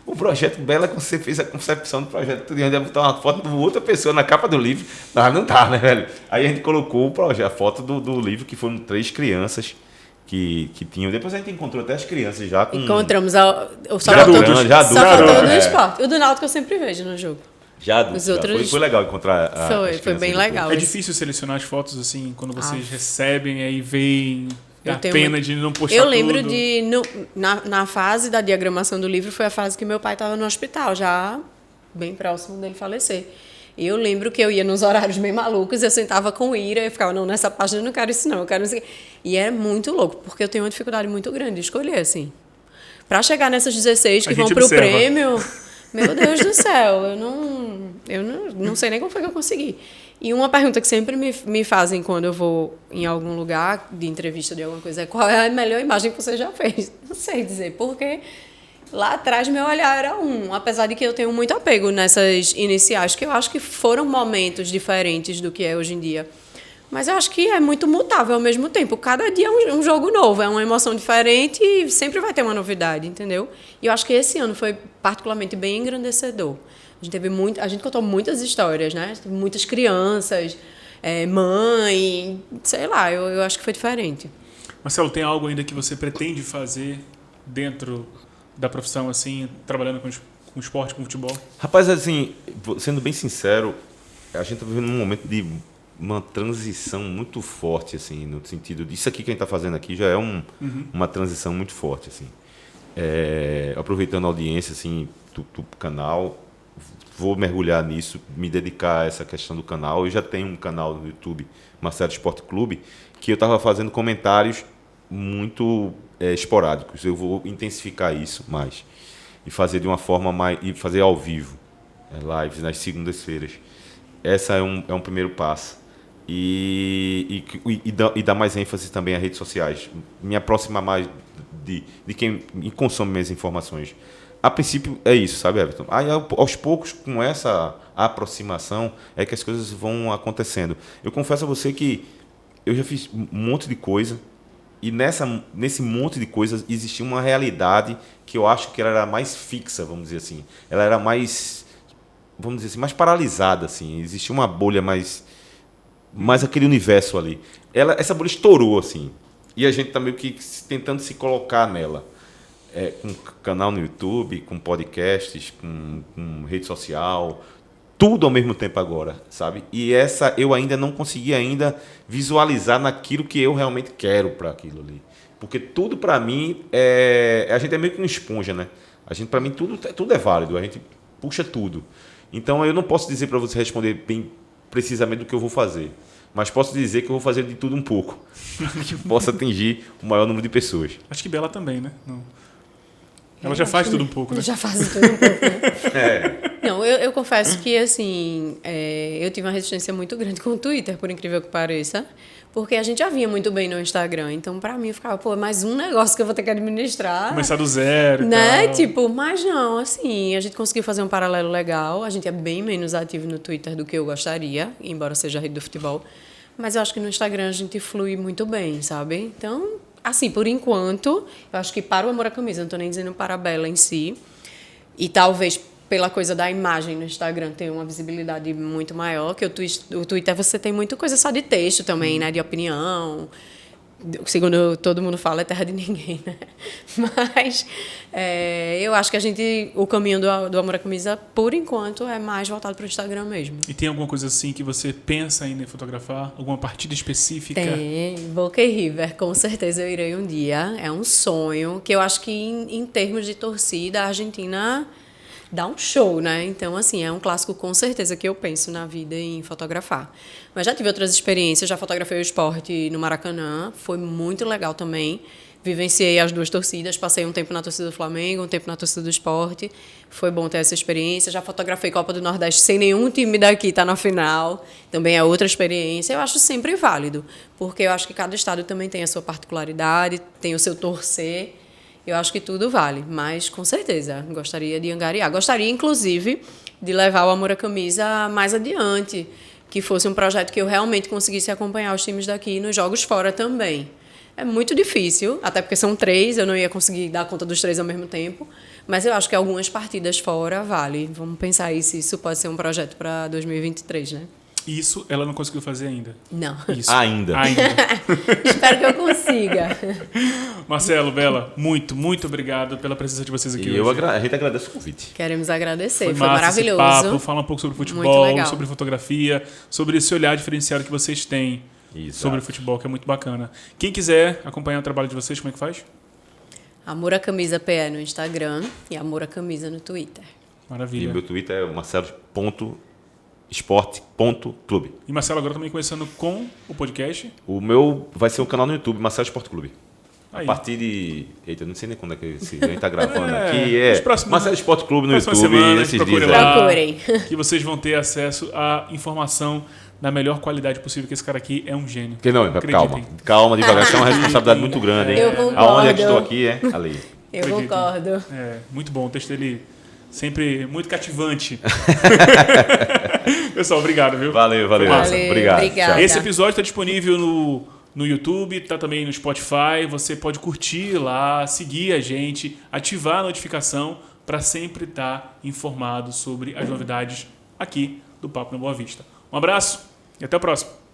o projeto Bela, quando você fez a concepção do projeto, tu ia botar uma foto de outra pessoa na capa do livro, mas não dá, né, velho? Aí a gente colocou a foto do livro, que foram 3 crianças que tinham. Depois a gente encontrou até as crianças já com... Encontramos Já adultos. Só faltou do esporte. O do Náutico eu sempre vejo no jogo. Já adultos. Os outros- Foi legal encontrar as Foi crianças bem depois. legal. É difícil selecionar as fotos assim, quando vocês recebem, aí veem Eu a tenho pena muito- de não postar Eu lembro tudo. de... Na fase da diagramação do livro, foi a fase que meu pai estava no hospital, já bem próximo dele falecer. E eu lembro que eu ia nos horários bem malucos, eu sentava com Ira e ficava, não, nessa página eu não quero isso não, eu quero não sei o quê. E é muito louco, porque eu tenho uma dificuldade muito grande de escolher, assim. Para chegar nessas 16 que A vão gente pro observa. prêmio, meu Deus do céu, eu não sei nem como foi que eu consegui. E uma pergunta que sempre me fazem quando eu vou em algum lugar de entrevista de alguma coisa é qual é a melhor imagem que você já fez? Não sei dizer, porque lá atrás meu olhar era apesar de que eu tenho muito apego nessas iniciais, que eu acho que foram momentos diferentes do que é hoje em dia. Mas eu acho que é muito mutável ao mesmo tempo. Cada dia é um jogo novo, é uma emoção diferente e sempre vai ter uma novidade, entendeu? E eu acho que esse ano foi particularmente bem engrandecedor. A gente contou muitas histórias, né? Teve muitas crianças, mãe, sei lá, eu acho que foi diferente. Marcelo, tem algo ainda que você pretende fazer dentro da profissão, assim, trabalhando com esporte, com futebol? Rapaz, assim, sendo bem sincero, a gente está vivendo um momento de uma transição muito forte, assim, no sentido disso aqui que a gente está fazendo aqui já é uma transição muito forte, assim. aproveitando a audiência assim, do canal, vou mergulhar nisso, me dedicar a essa questão do canal. Eu já tenho um canal no YouTube, Marcelo Esporte Clube, que eu estava fazendo comentários muito esporádicos. Eu vou intensificar isso mais e fazer de uma forma mais, e fazer ao vivo, lives nas segundas-feiras. Essa é um primeiro passo. E dar mais ênfase também às redes sociais. Me aproximar mais de quem consome minhas informações. A princípio é isso, sabe, Everton? Aí, aos poucos, com essa aproximação, é que as coisas vão acontecendo. Eu confesso a você que eu já fiz um monte de coisa e nesse monte de coisas existia uma realidade que eu acho que ela era mais fixa, vamos dizer assim. Ela era mais, vamos dizer assim, mais paralisada, assim. Existia uma bolha mais aquele universo ali. Essa bolha estourou, assim. E a gente tá meio que tentando se colocar nela. Com canal no YouTube, com podcasts, com rede social, tudo ao mesmo tempo agora, sabe? E essa eu ainda não consegui visualizar naquilo que eu realmente quero para aquilo ali. Porque tudo para mim a gente é meio que uma esponja, né? Para mim tudo é válido, a gente puxa tudo. Então eu não posso dizer para você responder bem precisamente do que eu vou fazer, mas posso dizer que eu vou fazer de tudo um pouco, para que possa atingir o maior número de pessoas. Acho que Bela também, né? Não. Ela já faz tudo um pouco, né? Já faz tudo um pouco, né? Não, eu confesso que, assim, eu tive uma resistência muito grande com o Twitter, por incrível que pareça, porque a gente já vinha muito bem no Instagram. Então, pra mim, eu ficava, pô, mais um negócio que eu vou ter que administrar. Começar do zero e né? tal. Tipo, mas não, assim, a gente conseguiu fazer um paralelo legal. A gente é bem menos ativo no Twitter do que eu gostaria, embora seja a rede do futebol. Mas eu acho que no Instagram a gente flui muito bem, sabe? Então, assim, por enquanto, eu acho que para o Amor à Camisa, não tô nem dizendo para a Bela em si, e talvez pela coisa da imagem no Instagram ter uma visibilidade muito maior, que o Twitter você tem muita coisa só de texto também, né, de opinião, segundo todo mundo fala, é terra de ninguém, né? Mas eu acho que o caminho do Amor à Camisa, por enquanto, é mais voltado para o Instagram mesmo. E tem alguma coisa assim que você pensa ainda em fotografar? Alguma partida específica? Tem. Boca e River, com certeza eu irei um dia. É um sonho que eu acho que, em termos de torcida, a Argentina dá um show, né? Então, assim, é um clássico com certeza que eu penso na vida em fotografar. Mas já tive outras experiências, já fotografei o Sport no Maracanã, foi muito legal também. Vivenciei as duas torcidas, passei um tempo na torcida do Flamengo, um tempo na torcida do Sport. Foi bom ter essa experiência. Já fotografei Copa do Nordeste sem nenhum time daqui estar na final. Também é outra experiência. Eu acho sempre válido, porque eu acho que cada estado também tem a sua particularidade, tem o seu torcer. Eu acho que tudo vale, mas com certeza gostaria de angariar. Gostaria, inclusive, de levar o Amor à Camisa mais adiante, que fosse um projeto que eu realmente conseguisse acompanhar os times daqui nos jogos fora também. É muito difícil, até porque são 3, eu não ia conseguir dar conta dos 3 ao mesmo tempo, mas eu acho que algumas partidas fora vale. Vamos pensar aí se isso pode ser um projeto para 2023, né? Isso ela não conseguiu fazer ainda. Não. Isso. Ainda. Espero que eu consiga. Marcelo, Bela, muito obrigado pela presença de vocês aqui hoje. A gente agradece o convite. Queremos agradecer, foi massa maravilhoso. Esse papo, fala um pouco sobre Muito futebol, legal. sobre fotografia, sobre esse olhar diferenciado que vocês têm Exato. sobre futebol, que é muito bacana. Quem quiser acompanhar o trabalho de vocês, como é que faz? Amor à Camisa PE no Instagram e Amor à Camisa no Twitter. E Maravilha. o meu Twitter é marcelo.esporte.clube. E Marcelo, agora também começando com o podcast. O meu vai ser um canal no YouTube, Marcelo Esporte Clube. Aí. A partir de... Eita, eu não sei nem quando é que a gente tá gravando É, aqui. nos próximos- Marcelo Esporte Clube no próxima YouTube, semana, esses procure dias. lá. Procurem. Que vocês vão ter acesso à informação da melhor qualidade possível, que esse cara aqui é um gênio. Porque não, Acreditem. calma, devagar, isso é uma responsabilidade muito grande, hein? Eu concordo. Aonde é que estou aqui, ali. Eu Acreditem. concordo. É, muito bom. O texto dele sempre muito cativante. Pessoal, obrigado, viu? Valeu, Foi massa. Valeu, Obrigado. obrigada. Tchau. Esse episódio está disponível no YouTube, está também no Spotify. Você pode curtir lá, seguir a gente, ativar a notificação para sempre estar informado sobre as novidades aqui do Papo na Boa Vista. Um abraço e até o próximo.